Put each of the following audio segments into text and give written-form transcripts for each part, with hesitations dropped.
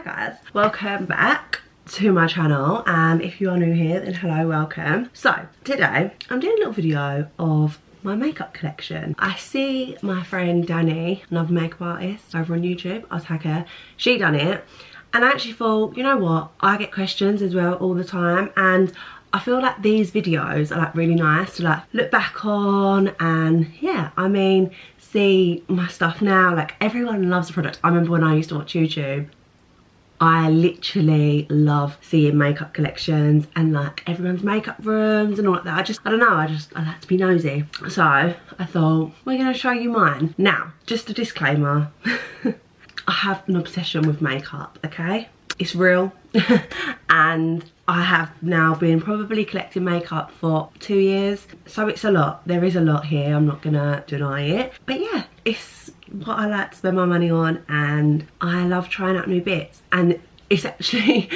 Hi guys, welcome back to my channel, and if you are new here then hello, welcome. So today I'm doing a little video of my makeup collection. I see my friend Danny, another makeup artist over on YouTube, I'll tag her, she done it, and I actually thought, you know what, I get questions as well all the time, and I feel like these videos are like really nice to like look back on, and yeah, I mean, see my stuff now. Like, everyone loves the product. I remember when I used to watch YouTube, I literally love seeing makeup collections and like everyone's makeup rooms and all like that. I don't know, I like to be nosy. So I thought, we're gonna show you mine. Now, just a disclaimer, I have an obsession with makeup, okay? It's real. And I have now been probably collecting makeup for 2 years. So it's a lot, there is a lot here, I'm not gonna deny it. But yeah, it's what I like to spend my money on, and I love trying out new bits. And it's actually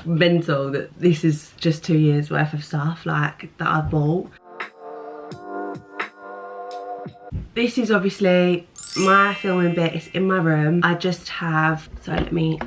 mental that this is just 2 years worth of stuff like that I bought. This is obviously my filming bit, it's in my room. I just have, so let me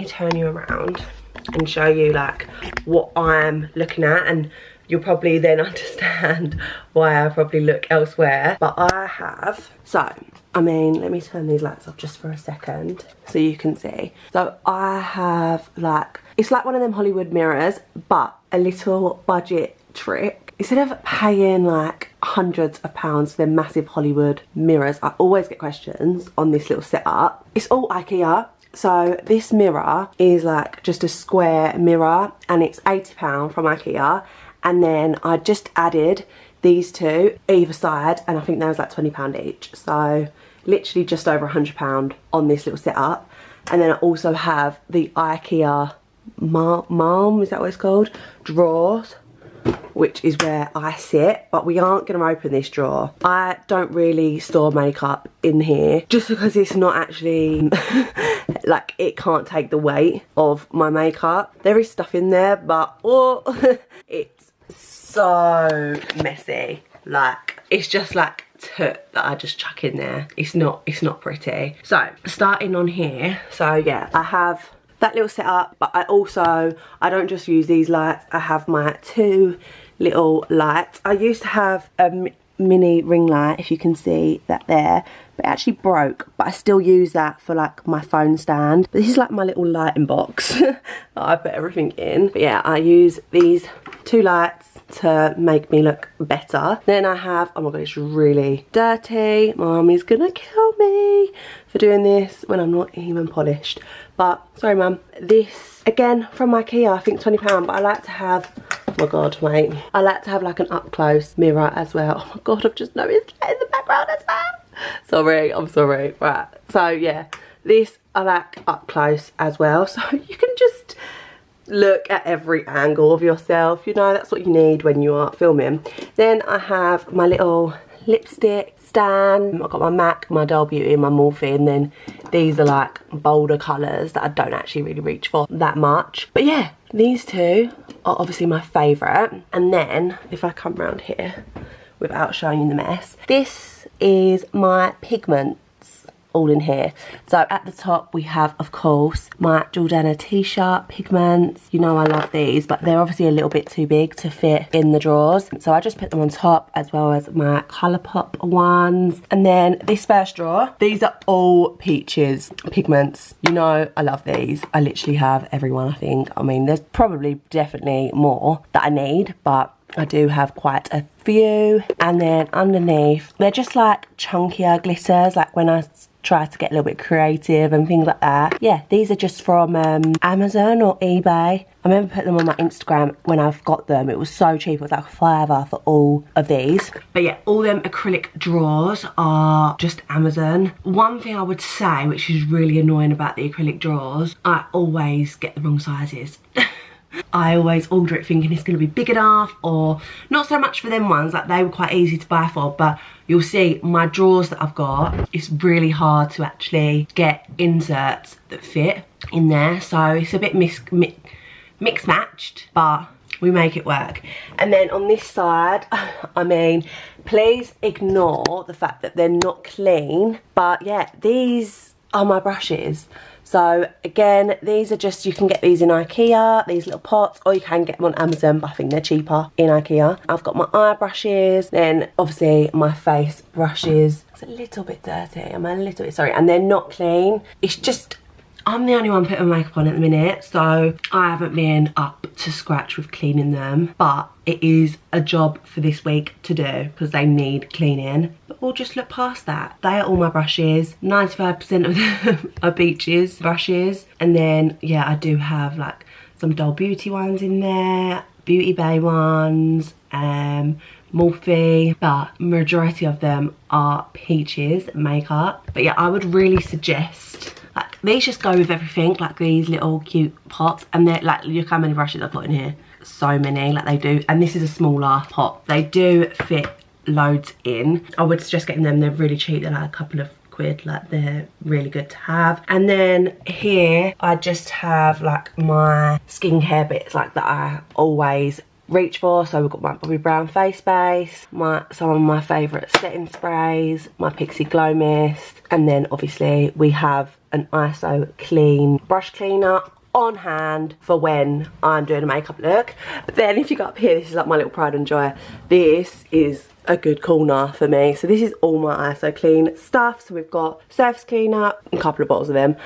turn you around and show you like what I'm looking at, and you'll probably then understand why I probably look elsewhere. But I have, so I mean, let me turn these lights off just for a second so you can see. So I have like, it's like one of them Hollywood mirrors, but a little budget trick. Instead of paying like hundreds of pounds for them massive Hollywood mirrors, I always get questions on this little setup. It's all IKEA. So this mirror is like just a square mirror, and it's £80 from IKEA. And then I just added these two either side, and I think that was like £20 each. So literally just over £100 on this little setup. And then I also have the IKEA Mom, is that what it's called? Drawers, which is where I sit, but we aren't going to open this drawer. I don't really store makeup in here just because it's not actually like, it can't take the weight of my makeup. There is stuff in there, but oh, it's so messy. Like, it's just like toot that I just chuck in there. It's not pretty. So starting on here, so yeah, I have that little setup, but I don't just use these lights, I have my two little lights. I used to have a mini ring light, if you can see that there, but it actually broke, but I still use that for like my phone stand. But this is like my little lighting box that I put everything in. But yeah, I use these two lights to make me look better. Then I have, oh my god, it's really dirty. My mum is gonna kill me for doing this when I'm not even polished. But sorry mum. This again from IKEA, I think £20, but I like to have, oh my god, wait, I like to have like an up close mirror as well. Oh my god, I've just noticed that in the background as well. Sorry, I'm sorry. Right, so yeah, this I like up close as well, so you can just look at every angle of yourself, you know, that's what you need when you are filming. Then I have my little lipstick stand. I've got my MAC, my Dull Beauty, my Morphe, and then these are like bolder colours that I don't actually really reach for that much. But yeah, these two are obviously my favourite. And then if I come around here without showing you the mess, this is my pigments all in here. So at the top we have, of course, my Jordana t-shirt pigments. You know I love these, but they're obviously a little bit too big to fit in the drawers, so I just put them on top, as well as my Colourpop ones. And then this first drawer, these are all Peaches pigments. You know I love these. I literally have every one, I think. I mean, there's probably definitely more that I need, but I do have quite a few. And then underneath, they're just like chunkier glitters, like when I try to get a little bit creative and things like that. Yeah, these are just from Amazon or eBay. I remember putting them on my Instagram when I've got them. It was so cheap, it was like £5 for all of these. But yeah, all them acrylic drawers are just Amazon. One thing I would say, which is really annoying about the acrylic drawers, I always get the wrong sizes. I always order it thinking it's going to be big enough, or not so much for them ones, like they were quite easy to buy for, but you'll see my drawers that I've got, it's really hard to actually get inserts that fit in there, so it's a bit mixed matched, but we make it work. And then on this side, I mean, please ignore the fact that they're not clean, but yeah, these are my brushes. So again, these are just, you can get these in IKEA, these little pots, or you can get them on Amazon, but I think they're cheaper in IKEA. I've got my eye brushes, then obviously my face brushes. It's a little bit dirty, I'm a little bit sorry, and they're not clean. It's just, I'm the only one putting makeup on at the minute, so I haven't been up to scratch with cleaning them, but it is a job for this week to do because they need cleaning. But we'll just look past that. They are all my brushes. 95% of them are Beaches brushes. And then, yeah, I do have like some Doll Beauty ones in there, Beauty Bay ones, Morphe, but majority of them are Peaches makeup. But yeah, I would really suggest, like, these just go with everything, like these little cute pots, and they're like, look how many brushes I've got in here. So many, like they do, and this is a smaller pot. They do fit loads in. I would suggest getting them, they're really cheap, they're like a couple of quid, like they're really good to have. And then here I just have like my skincare bits like that I always reach for. So we've got my Bobbi Brown face base, some of my favourite setting sprays, my Pixie Glow Mist, and then obviously we have an ISO clean brush cleaner on hand for when I'm doing a makeup look. But then if you go up here, this is like my little pride and joy. This is a good corner for me. So this is all my ISO clean stuff. So we've got surface cleaner, a couple of bottles of them,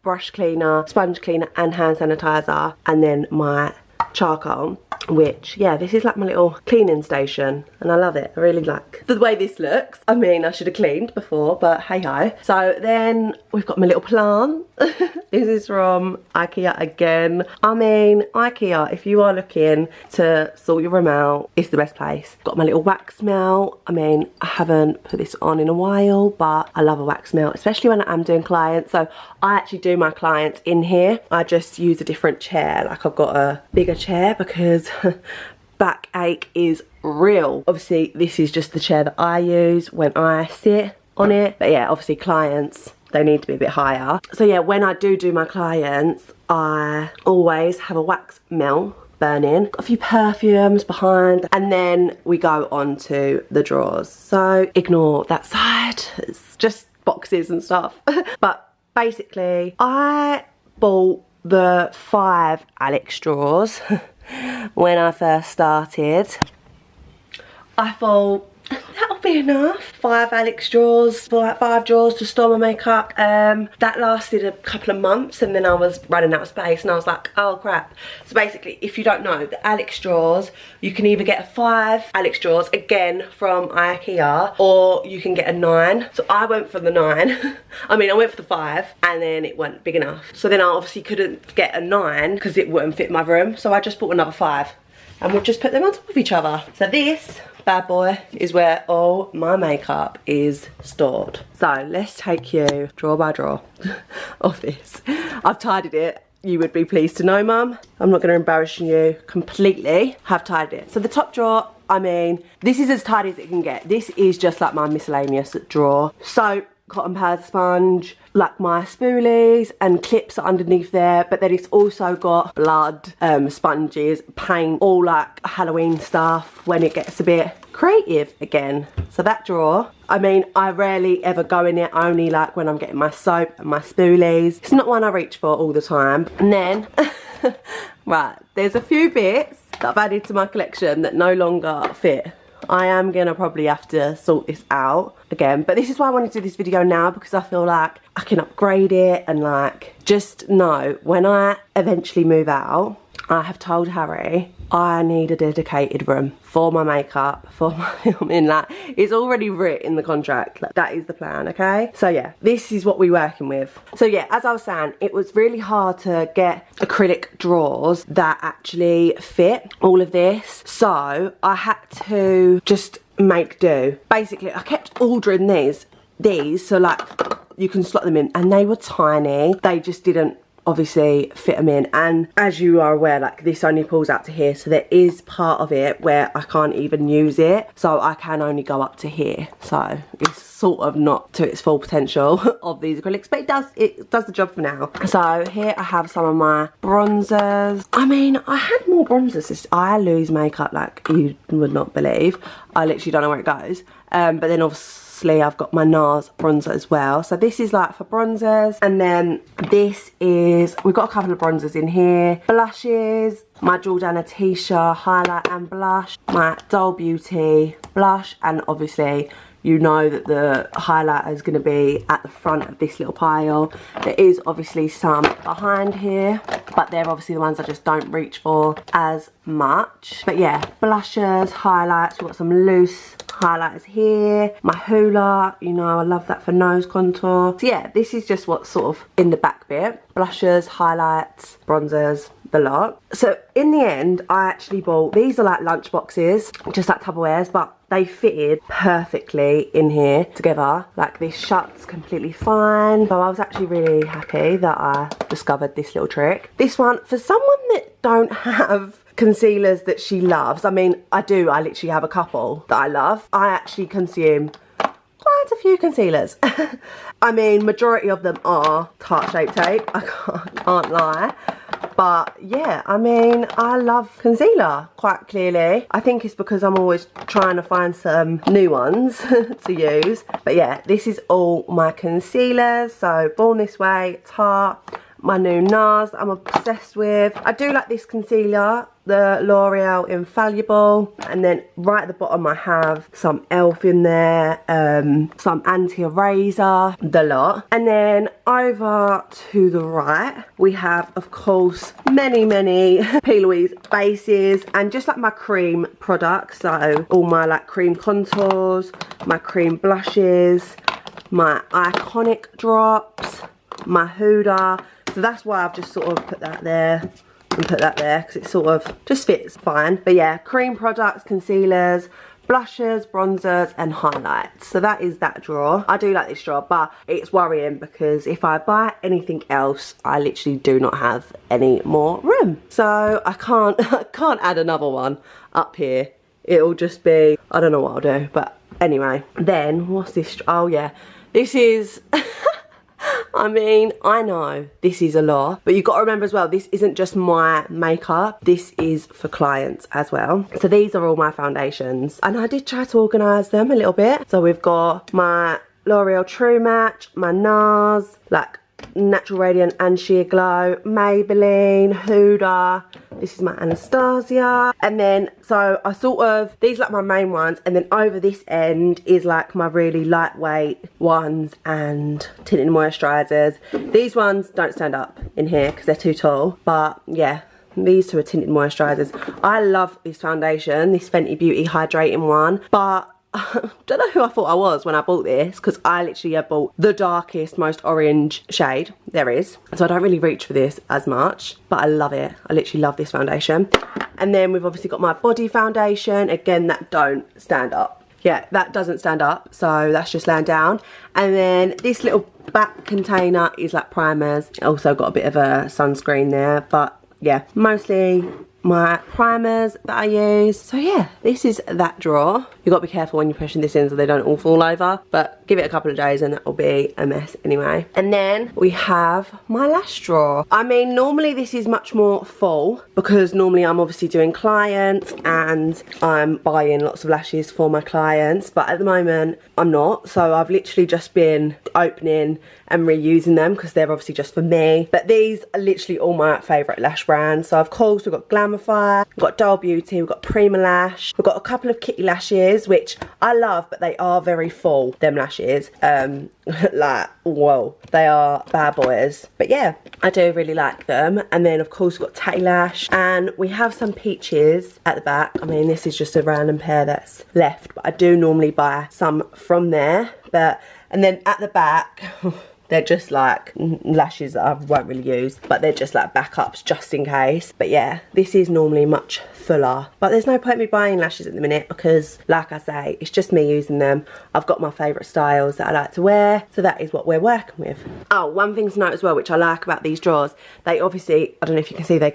brush cleaner, sponge cleaner and hand sanitizer, and then my charcoal, which, yeah, this is like my little cleaning station and I love it. I really like the way this looks. I mean, I should have cleaned before, but hey ho. So then we've got my little plant. This is from IKEA again. I mean, IKEA, if you are looking to sort your room out, it's the best place. Got my little wax melt. I mean, I haven't put this on in a while, but I love a wax melt, especially when I'm doing clients. So I actually do my clients in here. I just use a different chair. Like I've got a bigger chair because backache is real. Obviously, this is just the chair that I use when I sit on it. But yeah, obviously clients, they need to be a bit higher. So yeah, when I do my clients, I always have a wax melt burning. Got a few perfumes behind, and then we go on to the drawers. So ignore that side, it's just boxes and stuff. But basically, I bought the 5 Alex drawers when I first started. I thought that'll be enough. 5 Alex drawers, for like 5 drawers to store my makeup. That lasted a couple of months and then I was running out of space and I was like, oh crap. So basically, if you don't know, the Alex drawers, you can either get 5 Alex drawers, again from IKEA, or you can get a 9. So I went for the 9. I mean, I went for the 5 and then it wasn't big enough. So then I obviously couldn't get a 9 because it wouldn't fit my room. So I just bought another 5 and we've just put them on top of each other. So this bad boy is where all my makeup is stored. So let's take you drawer by drawer of this. I've tidied it. You would be pleased to know, Mum. I'm not going to embarrass you completely. Have tidied it. So the top drawer, I mean, this is as tidy as it can get. This is just like my miscellaneous drawer. So cotton pad sponge, like my spoolies and clips are underneath there, but then it's also got blood, sponges, paint, all like Halloween stuff when it gets a bit creative again. So that drawer, I mean, I rarely ever go in it, only like when I'm getting my soap and my spoolies. It's not one I reach for all the time. And then, right, there's a few bits that I've added to my collection that no longer fit. I am gonna probably have to sort this out again, but this is why I wanted to do this video now, because I feel like I can upgrade it and like just know when I eventually move out. I have told Harry I need a dedicated room for my makeup, for my filming. Like, it's already written in the contract. Like, that is the plan, okay? So yeah, this is what we're working with. So yeah, as I was saying, it was really hard to get acrylic drawers that actually fit all of this. So I had to just make do. Basically, I kept ordering these, so like you can slot them in, and they were tiny. They just didn't obviously fit them in, and as you are aware, like this only pulls out to here, so there is part of it where I can't even use it, so I can only go up to here. So it's sort of not to its full potential of these acrylics, but it does the job for now. So here I have some of my bronzers. I mean, I had more bronzers. I lose makeup like you would not believe. I literally don't know where it goes. But then lastly, I've got my NARS bronzer as well. So this is like for bronzers. And then this is, we've got a couple of bronzers in here. Blushes, my Jordana Tisha highlight and blush, my Doll Beauty blush, and obviously you know that the highlighter is going to be at the front of this little pile. There is obviously some behind here, but they're obviously the ones I just don't reach for as much. But yeah, blushes, highlights, we've got some loose highlighters here. My Hoola, you know I love that for nose contour. So yeah, this is just what's sort of in the back bit. Blushes, highlights, bronzers, the lot. So in the end, I actually bought, these are like lunch boxes, just like Tupperwares, but they fitted perfectly in here together. Like this shuts completely fine. So I was actually really happy that I discovered this little trick. This one, for someone that don't have concealers that she loves, I mean, I literally have a couple that I love. I actually consume quite a few concealers. I mean, majority of them are Tarte Shape Tape, I can't lie. But yeah, I mean, I love concealer quite clearly. I think it's because I'm always trying to find some new ones to use. But yeah, this is all my concealers. So Born This Way, Tarte, my new NARS that I'm obsessed with. I do like this concealer, the L'Oreal Infallible, and then right at the bottom I have some e.l.f. in there, some anti-eraser, the lot. And then over to the right we have, of course, many P. Louise bases and just like my cream products. So all my like cream contours, my cream blushes, my iconic drops, my Huda. So that's why I've just sort of put that there and put that there, because it sort of just fits fine. But yeah, cream products, concealers, blushes, bronzers and highlights. So that is that drawer. I do like this drawer, but it's worrying because if I buy anything else, I literally do not have any more room. So I can't add another one up here. It'll just be, I don't know what I'll do. But anyway, then what's this? Oh yeah, this is I mean, I know this is a lot, but you've got to remember as well, this isn't just my makeup, this is for clients as well. So these are all my foundations, and I did try to organise them a little bit. So we've got my L'Oreal True Match, my NARS, like Natural Radiant and Sheer Glow, Maybelline, Huda, this is my Anastasia. And then, so I sort of, these are like my main ones, and then over this end is like my really lightweight ones and tinted moisturisers. These ones don't stand up in here because they're too tall, but yeah, these two are tinted moisturisers. I love this foundation, this Fenty Beauty hydrating one, but I don't know who I thought I was when I bought this, because I literally have bought the darkest, most orange shade there is. So I don't really reach for this as much, but I love it. I literally love this foundation. And then we've obviously got my body foundation. Again, that don't stand up. Yeah, that doesn't stand up, so that's just laying down. And then this little back container is like primers. Also got a bit of a sunscreen there, but yeah, mostly my primers that I use. So yeah, this is that drawer. You've got to be careful when you're pushing this in so they don't all fall over, but give it a couple of days and that will be a mess anyway. And then we have my lash drawer. I mean, normally this is much more full because normally I'm obviously doing clients and I'm buying lots of lashes for my clients, but at the moment I'm not. So I've literally just been opening and reusing them because they're obviously just for me. But these are literally all my favourite lash brands. So of course we've got Glamify, we've got Doll Beauty, we've got Prima Lash, we've got a couple of Kitty lashes which I love, but they are very full, them lashes. Like, whoa, they are bad boys. But yeah, I do really like them. And then of course we've got Tatty Lash, and we have some peaches at the back. I mean, this is just a random pair that's left, but I do normally buy some from there. And then at the back, they're just like lashes that I won't really use, but they're just like backups just in case. But yeah, this is normally much fuller, but there's no point me buying lashes at the minute because, like I say, it's just me using them. I've got my favourite styles that I like to wear, so that is what we're working with. Oh, one thing to note as well, which I like about these drawers, they obviously, I don't know if you can see, they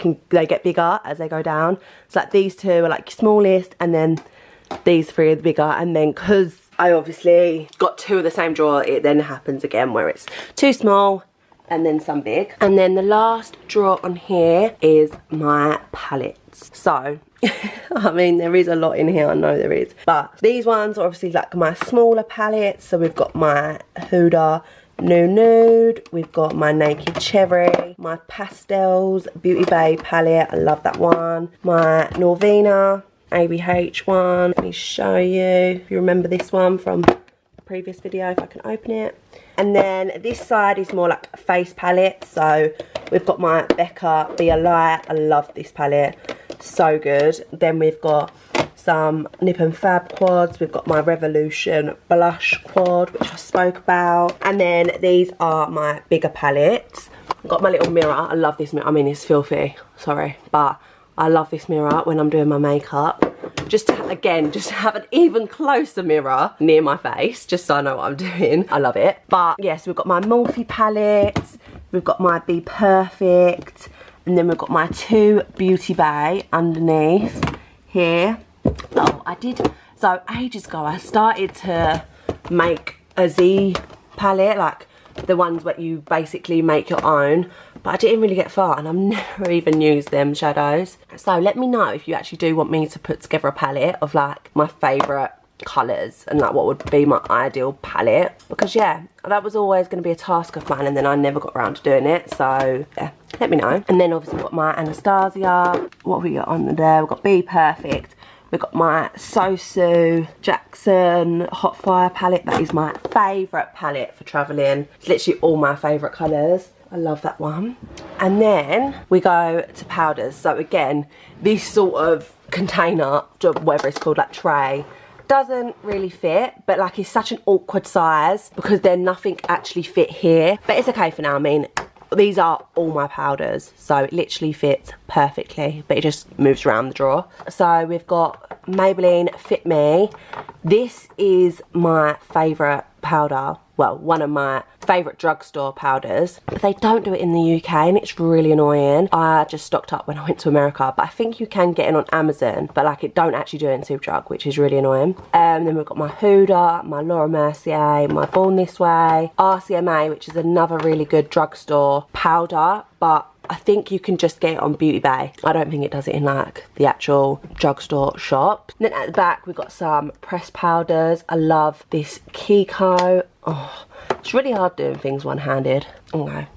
get bigger as they go down. So like these two are like your smallest, and then these three are the bigger, and then because I obviously got two of the same drawer, it then happens again where it's too small and then some big. And then the last drawer on here is my palettes. So I mean, there is a lot in here, I know there is. But these ones are obviously like my smaller palettes. So we've got my Huda Nude, we've got my Naked Cherry, my Pastels Beauty Bay palette, I love that one. My Norvina ABH one, let me show you, if you remember this one from the previous video, if I can open it. And then this side is more like a face palette. So we've got my Becca Be a Light, I love this palette, so good. Then we've got some Nip and Fab quads. We've got my Revolution blush quad, which I spoke about. And then these are my bigger palettes. I've got my little mirror. I love this mirror. I mean, it's filthy, sorry, but I love this mirror when I'm doing my makeup. Just to, again, just have an even closer mirror near my face, just so I know what I'm doing. I love it. But yes, we've got my Morphe palettes. We've got my Be Perfect. And then we've got my 2 Beauty Bay underneath here. Oh, I did, so ages ago I started to make a Z palette, like the ones where you basically make your own, but I didn't really get far and I've never even used them shadows. So let me know if you actually do want me to put together a palette of like my favourite colours and like what would be my ideal palette, because yeah, that was always going to be a task of mine and then I never got around to doing it. So yeah, let me know. And then obviously we've got my Anastasia, what have we got on there, we've got Be Perfect. We've got my Sosu Jackson Hot Fire palette. That is my favourite palette for travelling. It's literally all my favourite colours. I love that one. And then we go to powders. So again, this sort of container, whatever it's called, like tray, doesn't really fit, but like it's such an awkward size because then nothing actually fit here. But it's okay for now. I mean, these are all my powders, so it literally fits perfectly, but it just moves around the drawer. So we've got Maybelline Fit Me. This is my favourite powder, well, one of my favourite drugstore powders, but they don't do it in the UK and it's really annoying. I just stocked up when I went to America, but I think you can get it on Amazon, but like it don't actually do it in Superdrug, which is really annoying. Then we've got my Huda, my Laura Mercier, my Born This Way, RCMA, which is another really good drugstore powder, but I think you can just get it on Beauty Bay. I don't think it does it in like the actual drugstore shop. Then at the back we've got some pressed powders. I love this Kiko. Oh, it's really hard doing things one-handed. Okay.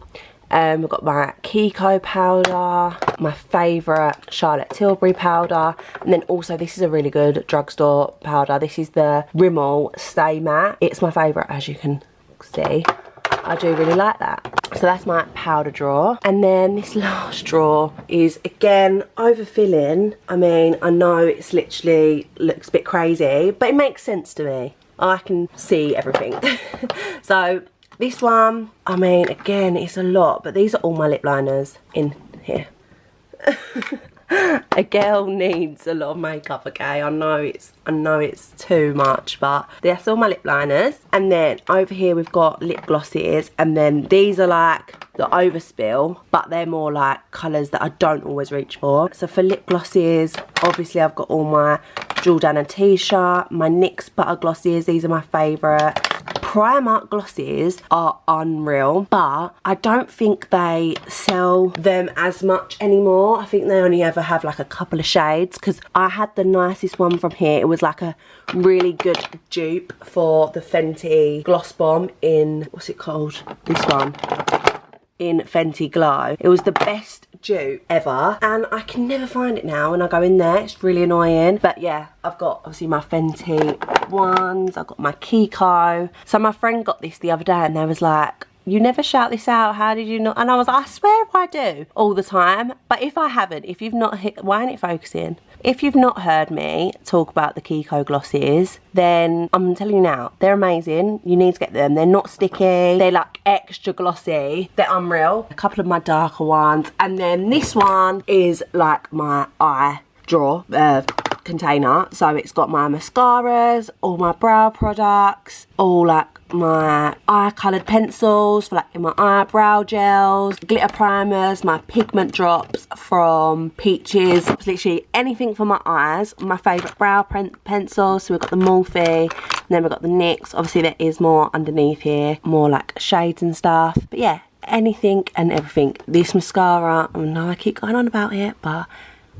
We've got my Kiko powder, my favourite Charlotte Tilbury powder, and then also this is a really good drugstore powder. This is the Rimmel Stay Matte. It's my favourite, as you can see. I do really like that. So that's my powder drawer. And then this last drawer is, again, overfilling. I mean, I know it's literally looks a bit crazy, but it makes sense to me. I can see everything. So this one, I mean, again, it's a lot, but these are all my lip liners in here. A girl needs a lot of makeup, okay? I know it's too much, but that's all my lip liners. And then over here we've got lip glosses, and then these are like the overspill, but they're more like colours that I don't always reach for. So for lip glosses, obviously I've got all my Jordana T-shirt, my NYX butter glosses, these are my favourite. Primark glosses are unreal, but I don't think they sell them as much anymore. I think they only ever have like a couple of shades, because I had the nicest one from here. It was like a really good dupe for the Fenty Gloss Bomb in, what's it called? This one. In Fenty Glow. It was the best dupe ever, and I can never find it now when I go in there. It's really annoying. But yeah, I've got obviously my Fenty ones, I've got my Kiko. So my friend got this the other day and they was like, you never shout this out, how did you not? And I was like, I swear I do all the time. But if I haven't, if you've not hit, why ain't it focusing? If you've not heard me talk about the Kiko glosses, then I'm telling you now, they're amazing. You need to get them. They're not sticky. They're like extra glossy. They're unreal. A couple of my darker ones. And then this one is like my eye drawer container. So it's got my mascaras, all my brow products, all like my eye coloured pencils for like in my eyebrow gels, glitter primers, my pigment drops from Peaches, literally anything for my eyes. My favourite brow pencils, so we've got the Morphe, and then we've got the NYX. Obviously there is more underneath here, more like shades and stuff, but yeah, anything and everything. This mascara, I know I keep going on about it, but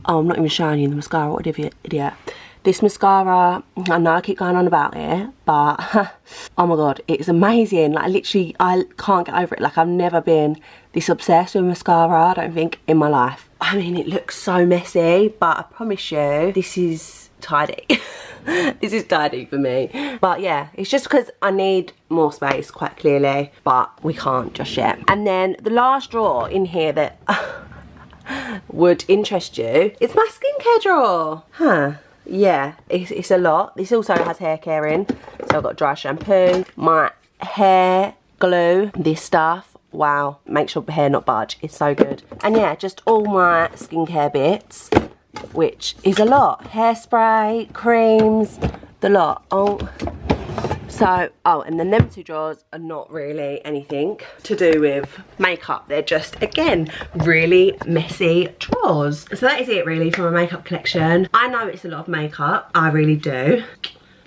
Oh, I'm not even showing you the mascara, what an idiot. This mascara, I know I keep going on about it, but oh my god, it's amazing. Like literally, I can't get over it. Like I've never been this obsessed with mascara, I don't think, in my life. I mean, it looks so messy, but I promise you, this is tidy. This is tidy for me. But yeah, it's just because I need more space, quite clearly, but we can't just yet. And then the last drawer in here that would interest you, it's my skincare drawer. Huh. Yeah, it's a lot. This also has hair care in. So I've got dry shampoo, my hair glue, this stuff. Wow, makes your hair not budge. It's so good. And yeah, just all my skincare bits, which is a lot. Hairspray, creams, the lot. And then them two drawers are not really anything to do with makeup. They're just, again, really messy drawers. So that is it really for my makeup collection. I know it's a lot of makeup, I really do.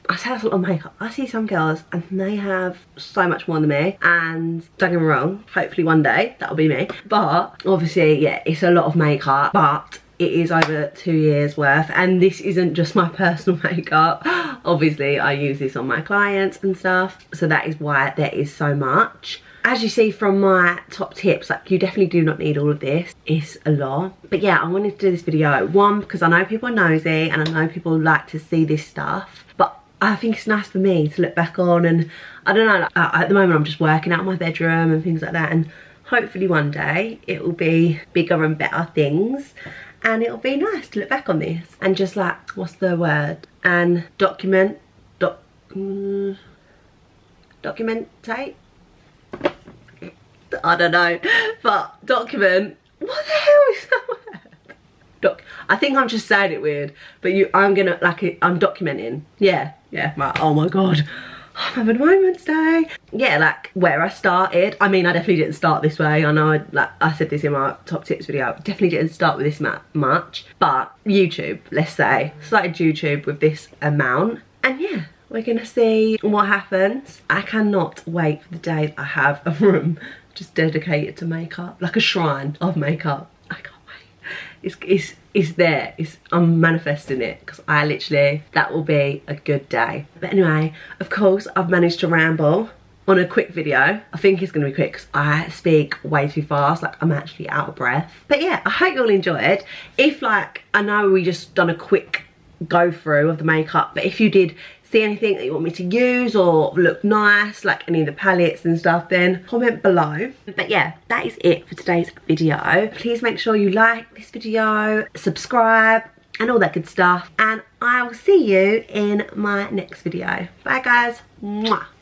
I say that's a lot of makeup. I see some girls and they have so much more than me, and don't get me wrong, hopefully one day that'll be me. But obviously, yeah, it's a lot of makeup, but it is over 2 years worth, and this isn't just my personal makeup. Obviously I use this on my clients and stuff, so that is why there is so much. As you see from my top tips, like, you definitely do not need all of this. It's a lot. But yeah, I wanted to do this video, one, because I know people are nosy and I know people like to see this stuff, but I think it's nice for me to look back on, and I don't know, like, at the moment I'm just working out my bedroom and things like that, and hopefully one day it will be bigger and better things. And it'll be nice to look back on this and just like, what's the word? And documentate? I don't know, but document, what the hell is that word? I think I'm just saying it weird, but I'm gonna, like, I'm documenting. Yeah, oh my god. I'm having a moment today. Yeah, like where I started. I mean, I definitely didn't start this way. I know, I said this in my top tips video. Definitely didn't start with this much. But YouTube, let's say, started YouTube with this amount. And yeah, we're gonna see what happens. I cannot wait for the day that I have a room just dedicated to makeup, like a shrine of makeup. I can't wait. It's there. I'm manifesting it, because I literally, that will be a good day. But anyway, of course, I've managed to ramble on a quick video. I think it's gonna be quick because I speak way too fast, like I'm actually out of breath. But yeah, I hope you all enjoyed. If, like, I know we just done a quick go through of the makeup, but if you did see anything that you want me to use or look nice, like any of the palettes and stuff, then comment below. But yeah, that is it for today's video. Please make sure you like this video, subscribe, and all that good stuff, and I will see you in my next video. Bye guys. Mwah.